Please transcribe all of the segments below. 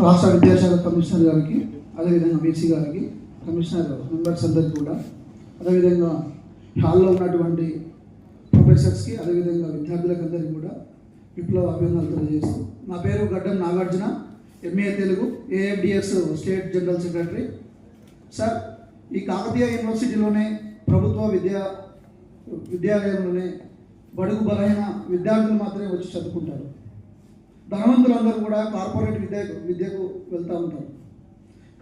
రాష్ట్ర విద్యాశాఖ కమిషనర్ గారికి, అదేవిధంగా బీసీ గారికి, కమిషనర్ మెంబర్స్ అందరికీ కూడా, అదేవిధంగా హాల్లో ఉన్నటువంటి ప్రొఫెసర్స్కి, అదేవిధంగా విద్యార్థులకు అందరికీ కూడా విప్లవ అభినందనలు తెలియజేస్తూ, నా పేరు Gaddam Nagarjuna, MA Telugu, AFDS state general secretary. Sir, ఈ కాకతీయ యూనివర్సిటీలోనే ప్రభుత్వ విద్యాలయంలోనే బడుగు బలహీన విద్యార్థులు మాత్రమే వచ్చి చదువుకుంటారు. ధనవంతులందరూ కూడా కార్పొరేట్ విద్యకు వెళ్తూ ఉంటారు.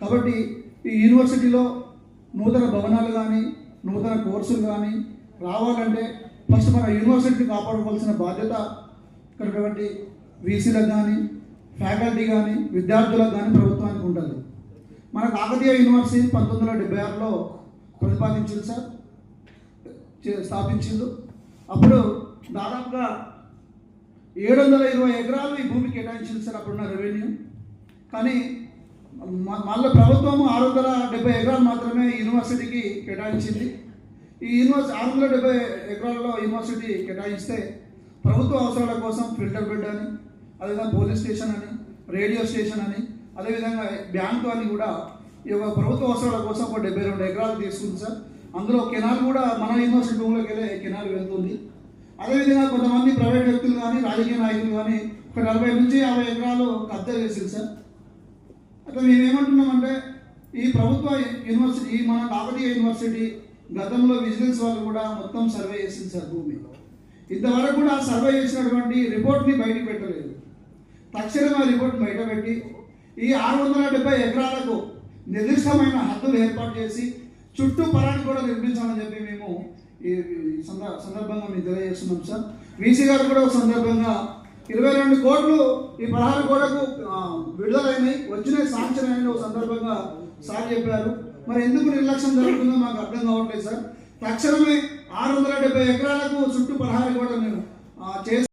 కాబట్టి ఈ యూనివర్సిటీలో నూతన భవనాలు కానీ, నూతన కోర్సులు కానీ రావాలంటే ఫస్ట్ మన యూనివర్సిటీని కాపాడుకోవాల్సిన బాధ్యత ఇక్కడటువంటి వీసీలకు కానీ, ఫ్యాకల్టీ కానీ, విద్యార్థులకు కానీ ప్రభుత్వానికి ఉంటుంది. మన కాకతీయ యూనివర్సిటీ 1976లో ప్రతిపాదించింది సార్, స్థాపించింది. అప్పుడు దాదాపుగా 720 ఎకరాలు ఈ భూమి కేటాయించింది సార్ అప్పుడున్న రెవెన్యూ. కానీ మళ్ళీ ప్రభుత్వము 670 ఎకరాలు మాత్రమే యూనివర్సిటీకి కేటాయించింది. ఈ యూనివర్సిటీ 670 ఎకరాలలో యూనివర్సిటీ కేటాయిస్తే ప్రభుత్వ అవసరాల కోసం ఫిల్టర్ బెడ్ అని, అదేవిధంగా పోలీస్ స్టేషన్ అని, రేడియో స్టేషన్ అని, అదేవిధంగా బ్యాంకు అని కూడా ఈ యొక్క ప్రభుత్వ అవసరాల కోసం ఒక 72 ఎకరాలు తీసుకుంది సార్. అందులో కెనాల్ కూడా మన యూనివర్సిటీ భూములోకి వెళ్ళే కెనాల్ వెళ్తుంది. అదేవిధంగా కొంతమంది ప్రైవేట్ వ్యక్తులు కానీ, రాజకీయ నాయకులు కానీ ఒక 40 నుంచి 50 ఎకరాలు కబ్జా చేసింది సార్. అయితే మేమేమంటున్నామంటే ఈ ప్రభుత్వ యూనివర్సిటీ, ఈ మన కాకతీయ యూనివర్సిటీ గతంలో విజిలెన్స్ వాళ్ళు కూడా మొత్తం సర్వే చేసింది సార్ భూమి. ఇంతవరకు కూడా సర్వే చేసినటువంటి రిపోర్ట్ని బయటకు పెట్టలేదు. తక్షణమే ఆ రిపోర్ట్ బయట పెట్టి ఈ 670 ఎకరాలకు నిర్దిష్టమైన హద్దులు ఏర్పాటు చేసి చుట్టూ పరాన్ని కూడా నిర్మించాలని చెప్పి మేము ఈ సందర్భంగా మేము తెలియజేస్తున్నాం సార్. వీసీ గారు కూడా ఒక సందర్భంగా 22 కోట్లు ఈ 16 కోట్లకు విడుదలైనాయి, వచ్చినాయి, శాంక్షన్ అయిన ఒక సందర్భంగా సార్ చెప్పారు. మరి ఎందుకు నిర్లక్ష్యం జరుగుతుందో మాకు అర్థం కావట్లేదు సార్. తక్షణమే 670 ఎకరాలకు చుట్టూ 16 కోట్లు నేను చేసి